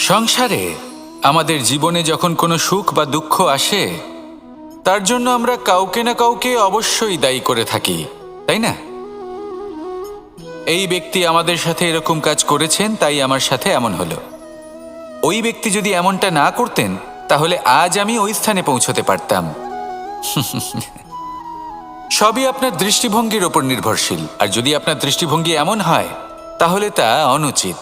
সংসারে আমাদের জীবনে যখন কোনো সুখ বা দুঃখ আসে, তার জন্য আমরা কাউকে না কাউকে অবশ্যই দায়ী করে থাকি, তাই না? এই ব্যক্তি আমাদের সাথে এরকম কাজ করেছেন, তাই আমার সাথে এমন হলো। ওই ব্যক্তি যদি এমনটা না করতেন, তাহলে আজ আমি ওই স্থানে পৌঁছতে পারতাম। সবই আপনার দৃষ্টিভঙ্গির ওপর নির্ভরশীল, আর যদি আপনার দৃষ্টিভঙ্গি এমন হয়, তাহলে তা অনুচিত।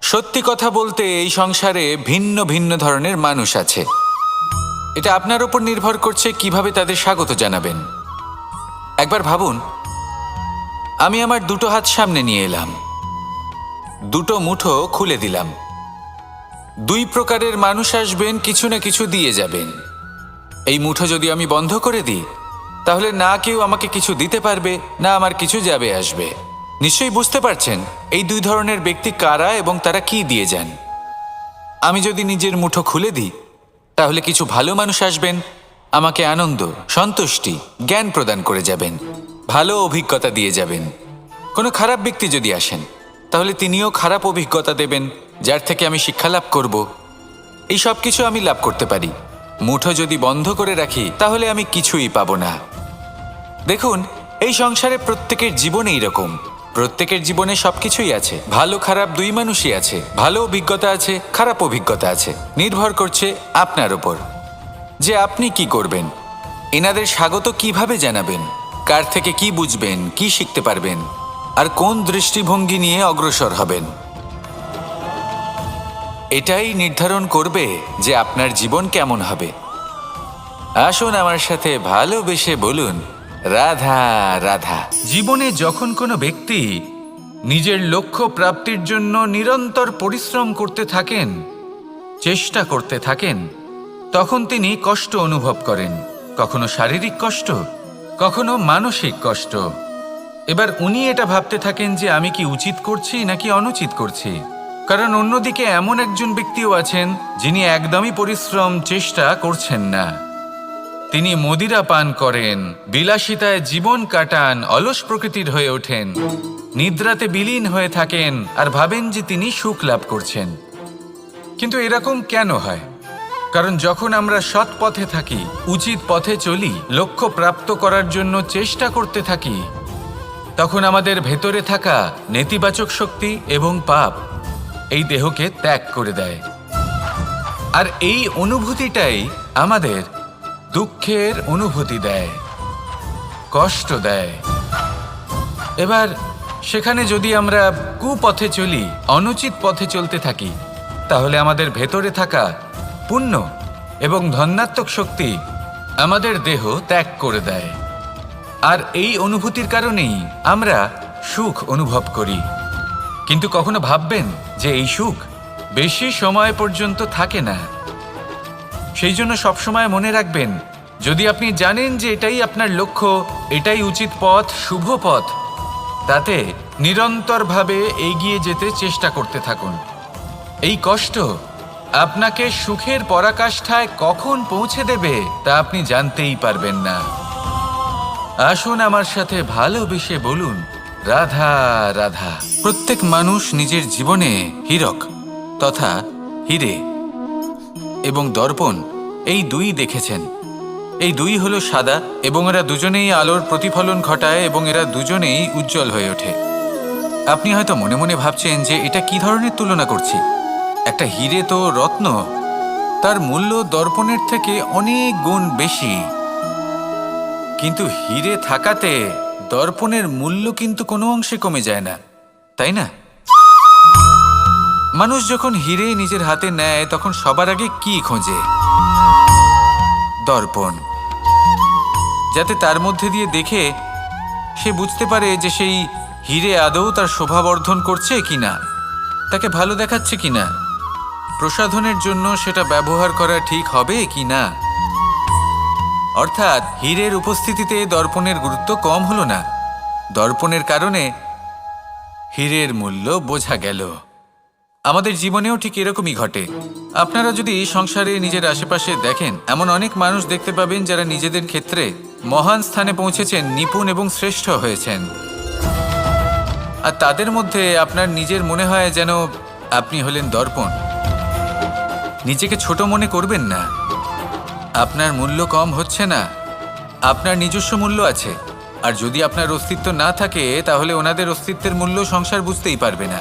সত্যি কথা বলতে, এই সংসারে ভিন্ন ভিন্ন ধরনের মানুষ আছে। এটা আপনার ওপর নির্ভর করছে কিভাবে তাদের স্বাগত জানাবেন। একবার ভাবুন, আমি আমার দুটো হাত সামনে নিয়ে এলাম, দুটো মুঠো খুলে দিলাম। দুই প্রকারের মানুষ আসবেন, কিছু না কিছু দিয়ে যাবেন। এই মুঠো যদি আমি বন্ধ করে দিই, তাহলে না কেউ আমাকে কিছু দিতে পারবে, না আমার কিছু যাবে আসবে। নিশ্চয়ই বুঝতে পারছেন এই দুই ধরনের ব্যক্তি কারা এবং তারা কি দিয়ে যান। আমি যদি নিজের মুঠো খুলে দিই, তাহলে কিছু ভালো মানুষ আসবেন, আমাকে আনন্দ, সন্তুষ্টি, জ্ঞান প্রদান করে যাবেন, ভালো অভিজ্ঞতা দিয়ে যাবেন। কোনো খারাপ ব্যক্তি যদি আসেন, তাহলে তিনিও খারাপ অভিজ্ঞতা দেবেন, যার থেকে আমি শিক্ষা লাভ করব। এই সব কিছু আমি লাভ করতে পারি। মুঠো যদি বন্ধ করে রাখি, তাহলে আমি কিছুই পাবো না। দেখুন, এই সংসারে প্রত্যেকের জীবনে এইরকম। প্রত্যেকের জীবনে সবকিছুই আছে, ভালো খারাপ দুই মানুষই আছে। ভালো অভিজ্ঞতা আছে, খারাপ অভিজ্ঞতা আছে। নির্ভর করছে আপনার ওপর যে আপনি কি করবেন, এনাদের স্বাগত কিভাবে জানাবেন, কার থেকে কি বুঝবেন, কি শিখতে পারবেন, আর কোন দৃষ্টিভঙ্গি নিয়ে অগ্রসর হবেন। এটাই নির্ধারণ করবে যে আপনার জীবন কেমন হবে। আসুন আমার সাথে ভালোবেসে বলুন, রাধা রাধা। জীবনে যখন কোনো ব্যক্তি নিজের লক্ষ্য প্রাপ্তির জন্য নিরন্তর পরিশ্রম করতে থাকেন, চেষ্টা করতে থাকেন, তখন তিনি কষ্ট অনুভব করেন। কখনো শারীরিক কষ্ট, কখনো মানসিক কষ্ট। এবার উনি এটা ভাবতে থাকেন যে আমি কি উচিত করছি নাকি অনুচিত করছি। কারণ অন্যদিকে এমন একজন ব্যক্তিও আছেন যিনি একদমই পরিশ্রম চেষ্টা করছেন না। তিনি মদিরা পান করেন, বিলাসিতায় জীবন কাটান, অলস প্রকৃতির হয়ে ওঠেন, নিদ্রাতে বিলীন হয়ে থাকেন আর ভাবেন যে তিনি সুখ লাভ করছেন। কিন্তু এরকম কেন হয়? কারণ যখন আমরা সৎ পথে থাকি, উচিত পথে চলি, লক্ষ্য প্রাপ্ত করার জন্য চেষ্টা করতে থাকি, তখন আমাদের ভেতরে থাকা নেতিবাচক শক্তি এবং পাপ এই দেহকে ত্যাগ করে দেয়। আর এই অনুভূতিটাই আমাদের দুঃখের অনুভূতি দেয়, কষ্ট দেয়। এবার সেখানে যদি আমরা কুপথে চলি, অনুচিত পথে চলতে থাকি, তাহলে আমাদের ভেতরে থাকা পুণ্য এবং ধনাত্মক শক্তি আমাদের দেহ ত্যাগ করে দেয়। আর এই অনুভূতির কারণেই আমরা সুখ অনুভব করি। কিন্তু কখনো ভাববেন যে এই সুখ বেশি সময় পর্যন্ত থাকে না। সেই জন্য সবসময় মনে রাখবেন, যদি আপনি জানেন যে এটাই আপনার লক্ষ্য, এটাই উচিত পথ, শুভ পথ, তাতে নিরন্তরভাবে এগিয়ে যেতে চেষ্টা করতে থাকুন। এই কষ্ট আপনাকে সুখের পরাকাষ্ঠায় কখন পৌঁছে দেবে তা আপনি জানতেই পারবেন না। আসুন আমার সাথে ভালোবেসে বলুন, রাধা রাধা। প্রত্যেক মানুষ নিজের জীবনে হীরক তথা হিরে এবং দর্পণ এই দুই দেখেছেন। এই দুই হলো সাদা এবং এরা দুজনেই আলোর প্রতিফলন ঘটায় এবং এরা দুজনেই উজ্জ্বল হয়ে ওঠে। আপনি হয়তো মনে মনে ভাবছেন যে এটা কি ধরনের তুলনা করছি। একটা হিরে তো রত্ন, তার মূল্য দর্পণের থেকে অনেক গুণ বেশি। কিন্তু হিরে থাকাতে দর্পণের মূল্য কিন্তু কোনো অংশে কমে যায় না, তাই না? মানুষ যখন হিরে নিজের হাতে নেয়, তখন সবার আগে কি খোঁজে? দর্পণ, যাতে তার মধ্যে দিয়ে দেখে সে বুঝতে পারে যে সেই হিরে আদৌ তার শোভাবর্ধন করছে কিনা, তাকে ভালো দেখাচ্ছে কিনা, প্রসাধনের জন্য সেটা ব্যবহার করা ঠিক হবে কিনা। অর্থাৎ হীরের উপস্থিতিতে দর্পণের গুরুত্ব কম হলো না। দর্পণের কারণে হীরের মূল্য বোঝা গেল। আমাদের জীবনেও ঠিক এরকমই ঘটে। আপনারা যদি সংসারে নিজের আশেপাশে দেখেন, এমন অনেক মানুষ দেখতে পাবেন যারা নিজেদের ক্ষেত্রে মহান স্থানে পৌঁছেছেন, নিপুণ এবং শ্রেষ্ঠ হয়েছেন। আর তাদের মধ্যে আপনার নিজের মনে হয় যেন আপনি হলেন দর্পণ। নিজেকে ছোট মনে করবেন না। আপনার মূল্য কম হচ্ছে না, আপনার নিজস্ব মূল্য আছে। আর যদি আপনার অস্তিত্ব না থাকে তাহলে ওনাদের অস্তিত্বের মূল্য সংসার বুঝতেই পারবে না।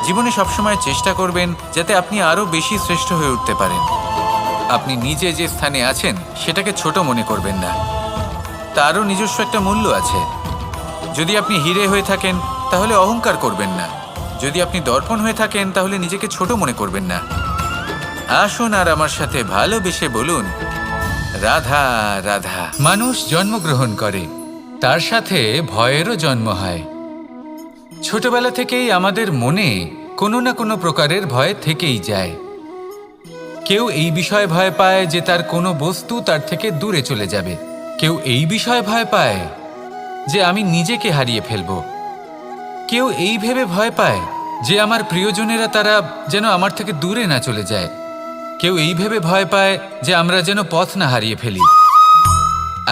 জীবনে সবসময় চেষ্টা করবেন যাতে আপনি আরও বেশি শ্রেষ্ঠ হয়ে উঠতে পারেন। আপনি নিজে যে স্থানে আছেন সেটাকে ছোট মনে করবেন না, তারও নিজস্ব একটা মূল্য আছে। যদি আপনি হিরে হয়ে থাকেন তাহলে অহংকার করবেন না, যদি আপনি দর্পণ হয়ে থাকেন তাহলে নিজেকে ছোট মনে করবেন না। আসুন আর আমার সাথে ভালোবেসে বলুন, রাধা রাধা। মানুষ জন্মগ্রহণ করে, তার সাথে ভয়েরও জন্ম হয়। ছোটবেলা থেকেই আমাদের মনে কোনো না কোনো প্রকারের ভয় থেকেই যায়। কেউ এই বিষয়ে ভয় পায় যে তার কোনো বস্তু তার থেকে দূরে চলে যাবে, কেউ এই বিষয়ে ভয় পায় যে আমি নিজেকে হারিয়ে ফেলব, কেউ এই ভেবে ভয় পায় যে আমার প্রিয়জনেরা তারা যেন আমার থেকে দূরে না চলে যায়, কেউ এই ভেবে ভয় পায় যে আমরা যেন পথ না হারিয়ে ফেলি,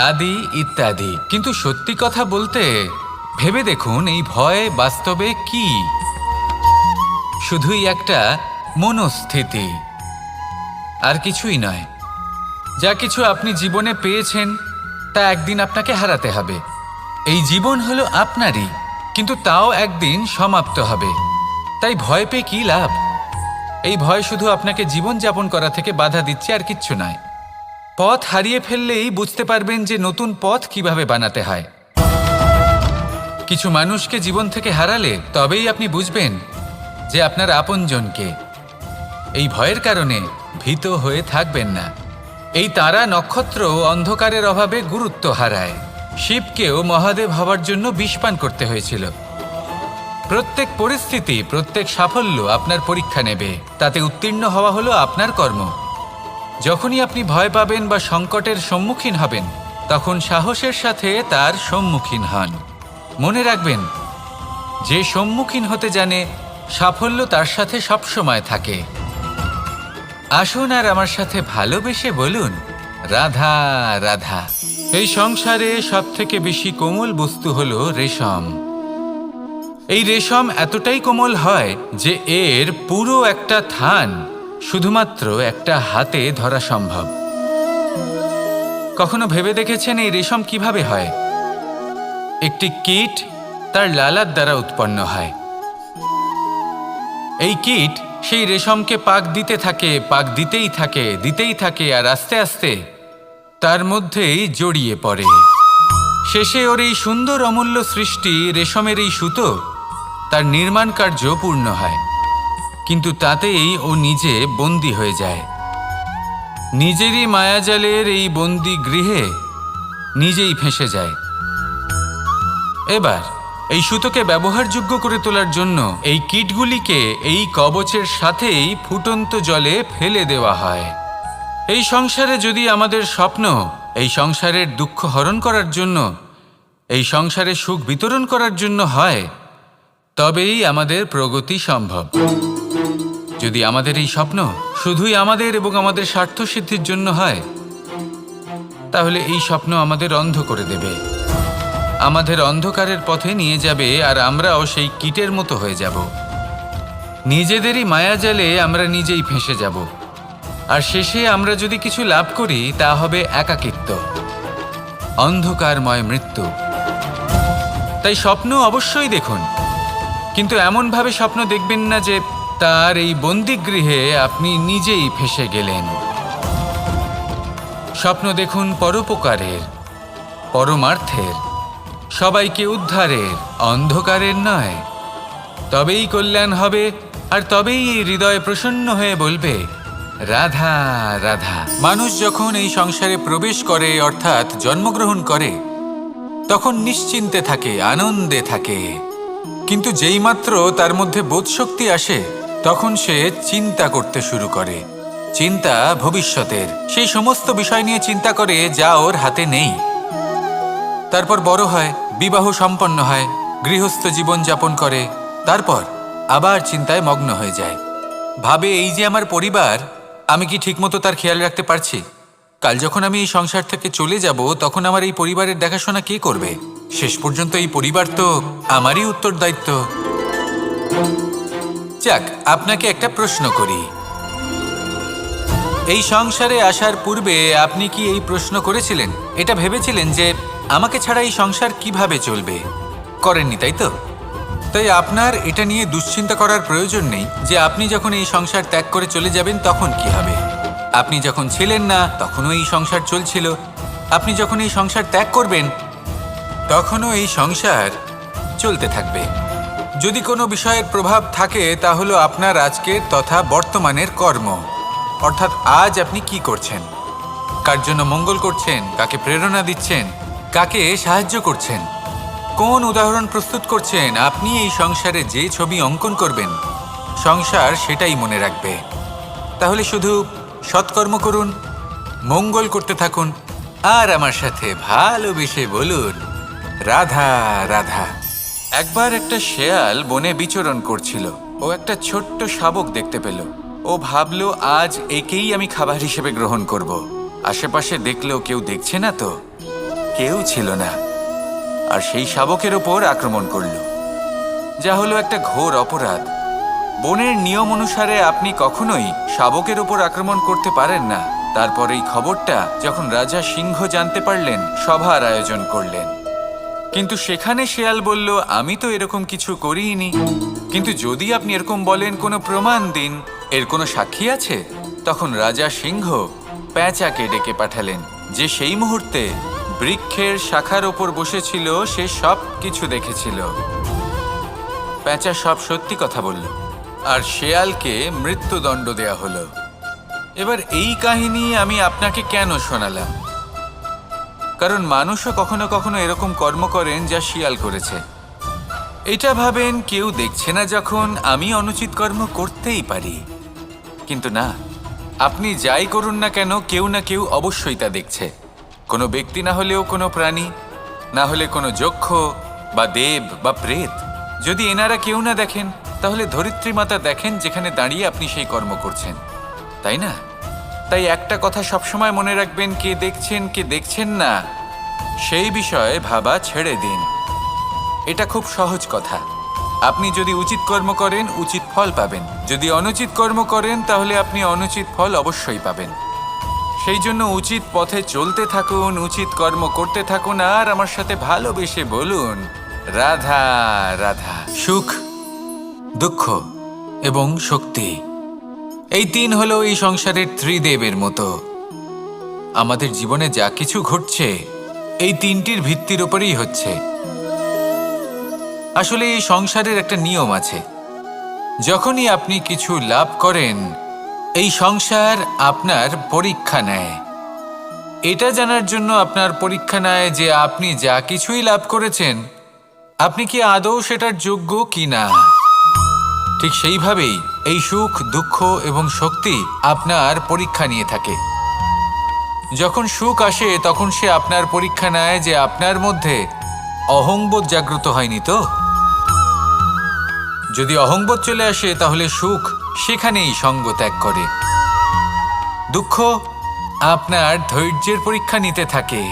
আদি ইত্যাদি। কিন্তু সত্যি কথা বলতে ভেবে দেখুন, এই ভয় বাস্তবে কি? শুধুই একটা মনস্থিতি, আর কিছুই নয়। যা কিছু আপনি জীবনে পেয়েছেন তা একদিন আপনাকে হারাতে হবে। এই জীবন হলো আপনারই, কিন্তু তাও একদিন সমাপ্ত হবে। তাই ভয় পেয়ে কি লাভ? এই ভয় শুধু আপনাকে জীবনযাপন করা থেকে বাধা দিচ্ছে, আর কিচ্ছু নয়। পথ হারিয়ে ফেললেই বুঝতে পারবেন যে নতুন পথ কিভাবে বানাতে হয়। কিছু মানুষকে জীবন থেকে হারালে তবেই আপনি বুঝবেন যে আপনার আপনজনকে। এই ভয়ের কারণে ভীত হয়ে থাকবেন না। এই তারা নক্ষত্র অন্ধকারের অভাবে গুরুত্ব হারায়। শিবকেও মহাদেব হওয়ার জন্য বিষ পান করতে হয়েছিল। প্রত্যেক পরিস্থিতি, প্রত্যেক সাফল্য আপনার পরীক্ষা নেবে, তাতে উত্তীর্ণ হওয়া হলো আপনার কর্ম। যখনই আপনি ভয় পাবেন বা সংকটের সম্মুখীন হবেন, তখন সাহসের সাথে তার সম্মুখীন হন। মনে রাখবেন, যে সম্মুখীন হতে জানে সাফল্য তার সাথে সবসময় থাকে। আসুন আর আমার সাথে ভালোবেসে বলুন, রাধা রাধা। এই সংসারে সবথেকে বেশি কোমল বস্তু হলো রেশম। এই রেশম এতটাই কোমল হয় যে এর পুরো একটা থান শুধুমাত্র একটা হাতে ধরা সম্ভব। কখনো ভেবে দেখেছেন এই রেশম কিভাবে হয়? একটি কীট তার লালার দ্বারা উৎপন্ন হয়। এই কীট সেই রেশমকে পাক দিতে থাকে, পাক দিতেই থাকে, আর আস্তে আস্তে তার মধ্যেই জড়িয়ে পড়ে। শেষে ওর এই সুন্দর অমূল্য সৃষ্টি রেশমের এই সুতো, তার নির্মাণ কার্য পূর্ণ হয়। কিন্তু তাতেই ও নিজে বন্দী হয়ে যায়। নিজেরই মায়াজালের এই বন্দী গৃহে নিজেই ফেঁসে যায়। এবার এই সুতোকে ব্যবহারযোগ্য করে তোলার জন্য এই কীটগুলিকে এই কবচের সাথেই ফুটন্ত জলে ফেলে দেওয়া হয়। এই সংসারে যদি আমাদের স্বপ্ন এই সংসারের দুঃখ হরণ করার জন্য, এই সংসারে সুখ বিতরণ করার জন্য হয়, তবেই আমাদের প্রগতি সম্ভব। যদি আমাদের এই স্বপ্ন শুধুই আমাদের এবং আমাদের স্বার্থ সিদ্ধির জন্য হয়, তাহলে এই স্বপ্ন আমাদের অন্ধ করে দেবে, আমাদের অন্ধকারের পথে নিয়ে যাবে, আর আমরাও সেই কীটের মতো হয়ে যাব। নিজেদেরই মায়াজালে আমরা নিজেই ফেঁসে যাব, আর শেষে আমরা যদি কিছু লাভ করি তা হবে একাকিত্ব, অন্ধকারময় মৃত্যু। তাই স্বপ্ন অবশ্যই দেখুন, কিন্তু এমনভাবে স্বপ্ন দেখবেন না যে তার এই বন্দিগৃহে আপনি নিজেই ফেঁসে গেলেন। স্বপ্ন দেখুন পরোপকারের, পরমার্থের, সবাইকে উদ্ধারের, অন্ধকারের নয়। তবেই কল্যাণ হবে, আর তবেই এই হৃদয় প্রসন্ন হয়ে বলবে, রাধা রাধা। মানুষ যখন এই সংসারে প্রবেশ করে, অর্থাৎ জন্মগ্রহণ করে, তখন নিশ্চিন্তে থাকে, আনন্দে থাকে। কিন্তু যেইমাত্র তার মধ্যে বোধশক্তি আসে, তখন সে চিন্তা করতে শুরু করে। চিন্তা ভবিষ্যতের, সেই সমস্ত বিষয় নিয়ে চিন্তা করে যা ওর হাতে নেই। তারপর বড় হয়, বিবাহ সম্পন্ন হয়, গৃহস্থ জীবন যাপন করে, তারপর আবার চিন্তায় মগ্ন হয়ে যায়। ভাবে, এই যে আমার পরিবার, আমি কি ঠিকমতো তার খেয়াল রাখতে পারছি? কাল যখন আমি এই সংসার থেকে চলে যাব, তখন আমার এই পরিবারের দেখাশোনা কে করবে? শেষ পর্যন্ত এই পরিবার তো আমারই উত্তরদায়িত্ব। যাক, আপনাকে একটা প্রশ্ন করি। এই সংসারে আসার পূর্বে আপনি কি এই প্রশ্ন করেছিলেন, এটা ভেবেছিলেন যে আমাকে ছাড়া এই সংসার কিভাবে চলবে? করেননি, তাই তো? তাই আপনার এটা নিয়ে দুশ্চিন্তা করার প্রয়োজন নেই যে আপনি যখন এই সংসার ত্যাগ করে চলে যাবেন তখন কি হবে। আপনি যখন ছিলেন না তখনও এই সংসার চলছিল, আপনি যখন এই সংসার ত্যাগ করবেন তখনও এই সংসার চলতে থাকবে। যদি কোনো বিষয়ের প্রভাব থাকে তা হলো আপনার আজকের তথা বর্তমানের কর্ম, অর্থাৎ আজ আপনি কি করছেন, কার জন্য মঙ্গল করছেন, কাকে প্রেরণা দিচ্ছেন, কাকে সাহায্য করছেন, কোন উদাহরণ প্রস্তুত করছেন। আপনি এই সংসারে যে ছবি অঙ্কন করবেন সংসার সেটাই মনে রাখবে। তাহলে শুধু সৎকর্ম করুন, মঙ্গল করতে থাকুন, আর আমার সাথে ভালোবেসে বলুন রাধা রাধা। একবার একটা শেয়াল বনে বিচরণ করছিল। ও একটা ছোট্ট শাবক দেখতে পেল। ও ভাবল, আজ একেই আমি খাবার হিসেবে গ্রহণ করব। আশেপাশে দেখলেও কেউ দেখছে না তো, কেউ ছিল না, আর সেই শাবকের ওপর আক্রমণ করল, যা হলো একটা ঘোর অপরাধ। বনের নিয়ম অনুসারে আপনি কখনোই শাবকের ওপর আক্রমণ করতে পারেন না। তারপর এই খবরটা যখন রাজা সিংহ জানতে পারলেন, সভার আয়োজন করলেন। কিন্তু সেখানে শেয়াল বলল, আমি তো এরকম কিছু করিনি। কিন্তু যদি আপনি এরকম বলেন, কোনো প্রমাণ দিন, এর কোনো সাক্ষী আছে? তখন রাজা সিংহ পেঁচাকে ডেকে পাঠালেন, যে সেই মুহূর্তে বৃক্ষের শাখার ওপর বসেছিল, সে সব কিছু দেখেছিল। পেঁচা সব সত্যি কথা বলল, আর শেয়ালকে মৃত্যুদণ্ড দেয়া হলো। এবার এই কাহিনী আমি আপনাকে কেন শোনালাম? কারণ মানুষও কখনো কখনো এরকম কর্ম করেন যা শিয়াল করেছে। এটা ভাবেন কেউ দেখছে না, যখন আমি অনুচিত কর্ম করতেই পারি। কিন্তু না, আপনি যাই করুন না কেন, কেউ না কেউ অবশ্যই তা দেখছে। কোনো ব্যক্তি না হলেও কোনো প্রাণী, না হলে কোনো যক্ষ বা দেব বা প্রেত। যদি এনারা কেউ না দেখেন, তাহলে ধরিত্রী মাতা দেখেন, যেখানে দাঁড়িয়ে আপনি সেই কর্ম করছেন, তাই না? তাই একটা কথা সবসময় মনে রাখবেন, কে দেখছেন কে দেখছেন না সেই বিষয়ে ভাবা ছেড়ে দিন। এটা খুব সহজ কথা। আপনি যদি উচিত কর্ম করেন, উচিত ফল পাবেন। যদি অনুচিত কর্ম করেন, তাহলে আপনি অনুচিত ফল অবশ্যই পাবেন। সেই জন্য উচিত পথে চলতে থাকুন, উচিত কর্ম করতে থাকুন, আর আমার সাথে ভালোবেসে বলুন রাধা রাধা। সুখ, দুঃখ এবং শক্তি, এই তিন হলো এই সংসারের ত্রিদেবের মতো। আমাদের জীবনে যা কিছু ঘটছে এই তিনটির ভিত্তির উপরেই হচ্ছে। আসলে এই সংসারের একটা নিয়ম আছে, যখনই আপনি কিছু লাভ করেন, এই সংসার আপনার পরীক্ষা নেয়। এটা জানার জন্য আপনার পরীক্ষা নেয় যে আপনি যা কিছুই লাভ করেছেন, আপনি কি আদৌ সেটার যোগ্য কি না। ঠিক সেইভাবেই এই সুখ, দুঃখ এবং শক্তি আপনার পরীক্ষা নিয়ে থাকে। যখন সুখ আসে, তখন সে আপনার পরীক্ষা নেয় যে আপনার মধ্যে অহংবোধ জাগ্রত হয়নি তো। যদি অহংবোধ চলে আসে, তাহলে সুখ সেখানেই সঙ্গ ত্যাগ করে। দুঃখ আপনার ধৈর্যের পরীক্ষা নিতে থাকে,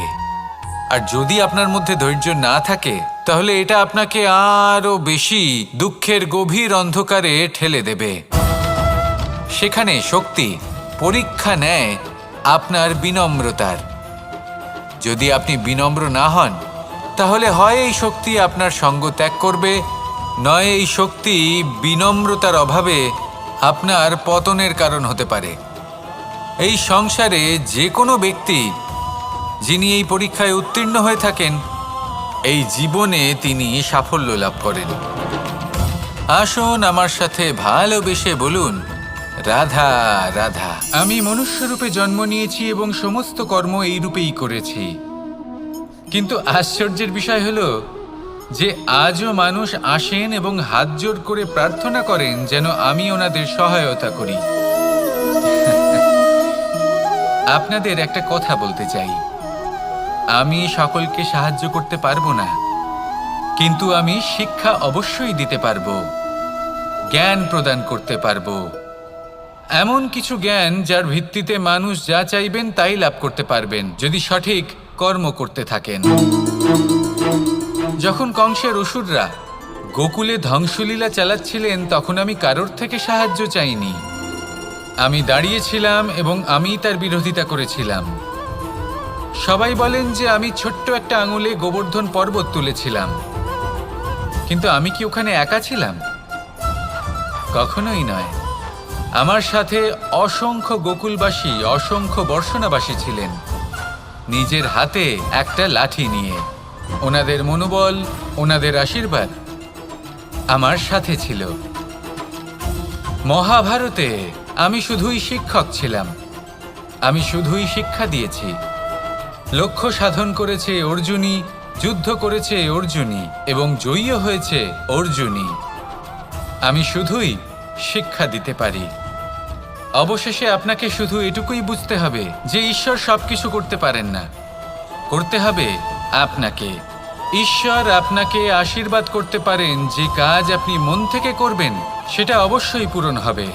আর যদি আপনার মধ্যে ধৈর্য না থাকে, তাহলে এটা আপনাকে আরো বেশি দুঃখের গভীর অন্ধকারে ঠেলে দেবে। সেখানে শক্তি পরীক্ষা নেয় আপনার বিনম্রতার। যদি আপনি বিনম্র না হন, তাহলে হয় এই শক্তি আপনার সঙ্গ ত্যাগ করবে, নয় এই শক্তি বিনম্রতার অভাবে আপনার পতনের কারণ হতে পারে। এই সংসারে যে কোনো ব্যক্তি যিনি এই পরীক্ষায় উত্তীর্ণ হয়ে থাকেন, এই জীবনে তিনি সাফল্য লাভ করেন। আসুন আমার সাথে ভালোবেসে বলুন রাধা রাধা। আমি মনুষ্যরূপে জন্ম নিয়েছি এবং সমস্ত কর্ম এই রূপেই করেছি। কিন্তু আশ্চর্যের বিষয় হলো যে আজও মানুষ আসেন এবং হাত জোড় করে প্রার্থনা করেন যেন আমি ওনাদের সহায়তা করি। আপনাদের একটা কথা বলতে চাই, আমি সকলকে সাহায্য করতে পারবো না, কিন্তু আমি শিক্ষা অবশ্যই দিতে পারবো, জ্ঞান প্রদান করতে পারবো। এমন কিছু জ্ঞান যার ভিত্তিতে মানুষ যা চাইবেন তাই লাভ করতে পারবেন, যদি সঠিক কর্ম করতে থাকেন। যখন কংসের অসুররা গোকুলে ধ্বংসলীলা চালাচ্ছিলেন তখন আমি কারোর থেকে সাহায্য চাইনি। আমি দাঁড়িয়েছিলাম এবং আমি তার বিরোধিতা করেছিলাম। সবাই বলেন যে আমি ছোট্ট একটা আঙুলে গোবর্ধন পর্বত তুলেছিলাম, কিন্তু আমি কি ওখানে একা ছিলাম? কখনোই নয়। আমার সাথে অসংখ্য গোকুলবাসী, অসংখ্য বর্ষণাবাসী ছিলেন, নিজের হাতে একটা লাঠি নিয়ে। ওনাদের মনোবল, ওনাদের আশীর্বাদ আমার সাথে ছিল। মহাভারতে আমি শুধুই শিক্ষক ছিলাম, আমি শুধুই শিক্ষা দিয়েছি। লক্ষ্য সাধন করেছে অর্জুনই, যুদ্ধ করেছে অর্জুনই এবং জয়ীও হয়েছে অর্জুনই। আমি শুধুই শিক্ষা দিতে পারি। অবশেষে আপনাকে শুধু এটুকুই বুঝতে হবে যে ঈশ্বর সবকিছু করতে পারেন না, করতে হবে আপনাকে। ঈশ্বর আপনাকে আশীর্বাদ করতে পারেন, যে কাজ আপনি মন থেকে করবেন সেটা অবশ্যই পূরণ হবে।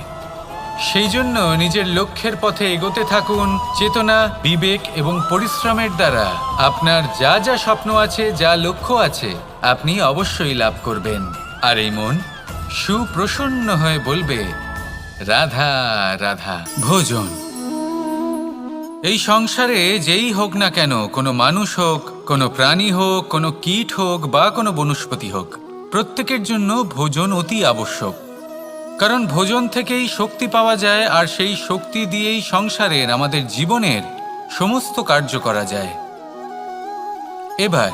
সেই জন্য নিজের লক্ষ্যের পথে এগোতে থাকুন, চেতনা, বিবেক এবং পরিশ্রমের দ্বারা আপনার যা যা স্বপ্ন আছে, যা লক্ষ্য আছে, আপনি অবশ্যই লাভ করবেন। আর এই মন সুপ্রসন্ন হয়ে বলবে, রাধা রাধা। ভোজন। এই সংসারে যেই হোক না কেন, কোনো মানুষ হোক, কোনো প্রাণী হোক, কোনো কীট হোক বা কোনো বনস্পতি হোক, প্রত্যেকের জন্য ভোজন অতি আবশ্যক। কারণ ভোজন থেকেই শক্তি পাওয়া যায়, আর সেই শক্তি দিয়েই সংসারের, আমাদের জীবনের সমস্ত কার্য করা যায়। এবার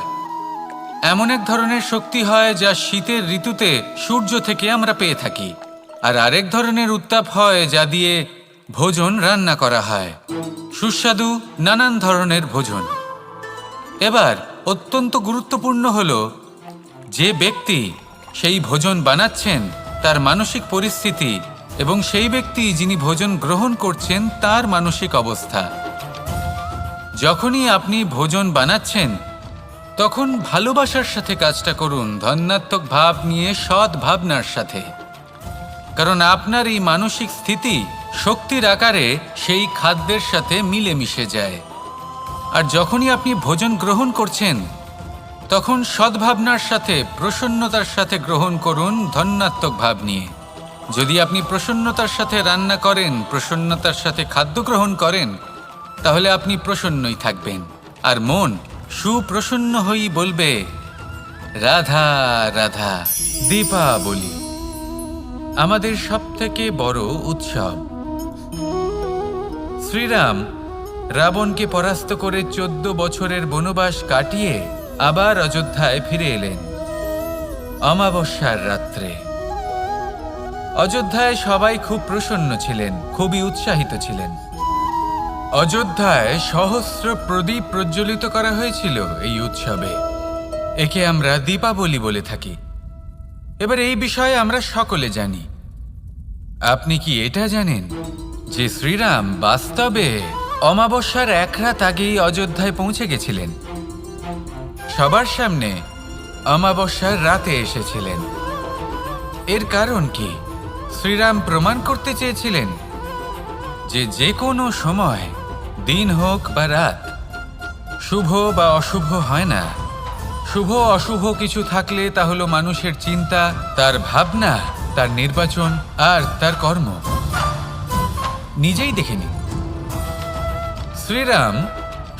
এমন এক ধরনের শক্তি হয় যা শীতের ঋতুতে সূর্য থেকে আমরা পেয়ে থাকি, আর আরেক ধরনের উত্তাপ হয় যা দিয়ে ভোজন রান্না করা হয়, সুস্বাদু নানান ধরনের ভোজন। এবার অত্যন্ত গুরুত্বপূর্ণ হলো যে ব্যক্তি সেই ভোজন বানাচ্ছেন তার মানসিক পরিস্থিতি এবং সেই ব্যক্তি যিনি ভোজন গ্রহণ করছেন তার মানসিক অবস্থা। যখনই আপনি ভোজন বানাচ্ছেন তখন ভালোবাসার সাথে কাজটা করুন, ধন্যাত্মক ভাব নিয়ে, সৎ ভাবনার সাথে। কারণ আপনার এই মানসিক স্থিতি শক্তির আকারে সেই খাদ্যের সাথে মিলেমিশে যায়। আর যখনই আপনি ভোজন গ্রহণ করছেন তখন সদ্ভাবনার সাথে, প্রসন্নতার সাথে গ্রহণ করুন, ধন্যাত্মক ভাব নিয়ে। যদি আপনি প্রসন্নতার সাথে রান্না করেন, প্রসন্নতার সাথে খাদ্য গ্রহণ করেন, তাহলে আপনি প্রসন্নই থাকবেন। আর মন সুপ্রসন্ন হয়েই বলবে, রাধা রাধা। দীপাবলি আমাদের সবথেকে বড় উৎসব। শ্রীরাম রাবণকে পরাস্ত করে 14 বছরের বনবাস কাটিয়ে আবার অযোধ্যায় ফিরে এলেন অমাবস্যার রাত্রে। অযোধ্যায় সবাই খুব প্রসন্ন ছিলেন, খুবই উৎসাহিত ছিলেন। অযোধ্যায় সহস্র প্রদীপ প্রজ্বলিত করা হয়েছিল এই উৎসবে। একে আমরা দীপাবলি বলে থাকি। এবার এই বিষয়ে আমরা সকলে জানি। আপনি কি এটা জানেন যে শ্রীরাম বাস্তবে অমাবস্যার এক রাত আগেই অযোধ্যায় পৌঁছে গেছিলেন? সবার সামনে অমাবস্যার রাতে এসেছিলেন। এর কারণ কি? শ্রীরাম প্রমাণ করতে চেয়েছিলেন যে যে কোনো সময়, দিন হোক বা রাত, শুভ বা অশুভ হয় না। শুভ অশুভ কিছু থাকলে তা হলো মানুষের চিন্তা, তার ভাবনা, তার নির্বাচন আর তার কর্ম। নিজেই দেখে নিন, শ্রীরাম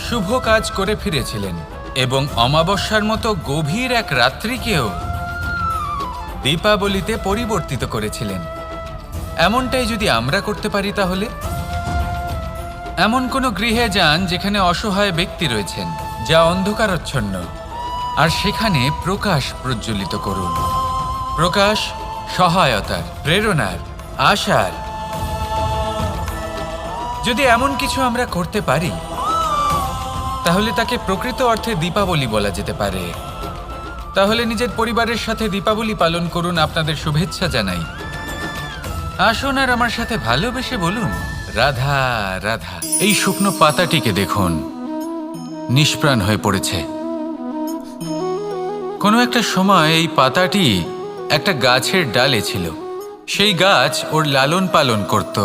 শুভ কাজ করে ফিরেছিলেন এবং অমাবস্যার মতো গভীর এক রাত্রিকেও দীপাবলিতে পরিবর্তিত করেছিলেন। এমনটাই যদি আমরা করতে পারি, তাহলে এমন কোনো গৃহে যান যেখানে অসহায় ব্যক্তি রয়েছেন, যা অন্ধকারাচ্ছন্ন, আর সেখানে প্রকাশ প্রজ্বলিত করুন। প্রকাশ সহায়তার, প্রেরণার, আশার। যদি এমন কিছু আমরা করতে পারি তাহলে তাকে প্রকৃত অর্থে দীপাবলি বলা যেতে পারে। তাহলে নিজের পরিবারের সাথে দীপাবলি পালন করুন। আপনাদের শুভেচ্ছা জানাই। আসুন আর আমার সাথে ভালোবেসে বলুন, রাধা রাধা। এই শুকনো পাতাটিকে দেখুন, নিষ্প্রাণ হয়ে পড়েছে। কোনো একটা সময় এই পাতাটি একটা গাছের ডালে ছিল। সেই গাছ ওর লালন পালন করত।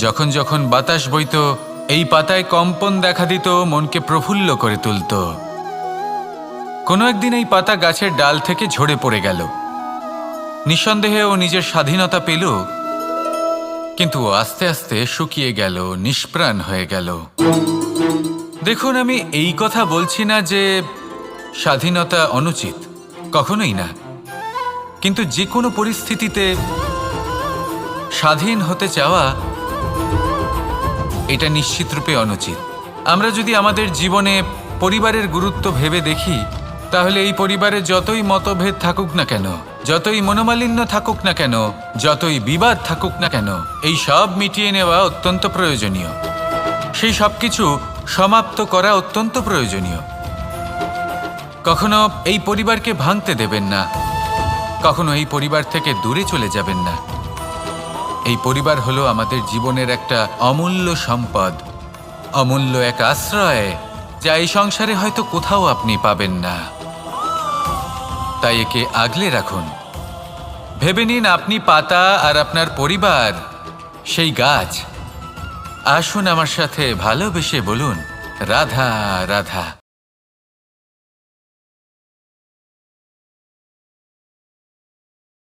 যখন যখন বাতাস বইত, এই পাতায় কম্পন দেখা দিত, মনকে প্রফুল্ল করে তুলত। কোনো একদিন এই পাতা গাছের ডাল থেকে ঝরে পড়ে গেল। নিঃসন্দেহে ও নিজের স্বাধীনতা পেল, কিন্তু ও আস্তে আস্তে শুকিয়ে গেল, নিষ্প্রাণ হয়ে গেল। দেখুন, আমি এই কথা বলছি না যে স্বাধীনতা অনুচিত, কখনোই না। কিন্তু যে কোনো পরিস্থিতিতে স্বাধীন হতে চাওয়া এটা নিশ্চিতরূপে অনুচিত। আমরা যদি আমাদের জীবনে পরিবারের গুরুত্ব ভেবে দেখি, তাহলে এই পরিবারে যতই মতভেদ থাকুক না কেন, যতই মনোমালিন্য থাকুক না কেন, যতই বিবাদ থাকুক না কেন, এই সব মিটিয়ে নেওয়া অত্যন্ত প্রয়োজনীয়। সেই সব কিছু সমাপ্ত করা অত্যন্ত প্রয়োজনীয়। কখনো এই পরিবারকে ভাঙতে দেবেন না, কখনো এই পরিবার থেকে দূরে চলে যাবেন না। এই পরিবার হলো আমাদের জীবনের একটা অমূল্য সম্পদ, অমূল্য এক আশ্রয়, যা এই সংসারে হয়তো কোথাও আপনি পাবেন না। তাই একে আগলে রাখুন। ভেবে নিন আপনি পাতা আর আপনার পরিবার সেই গাছ। আসুন আমার সাথে ভালোবেসে বলুন, রাধা রাধা।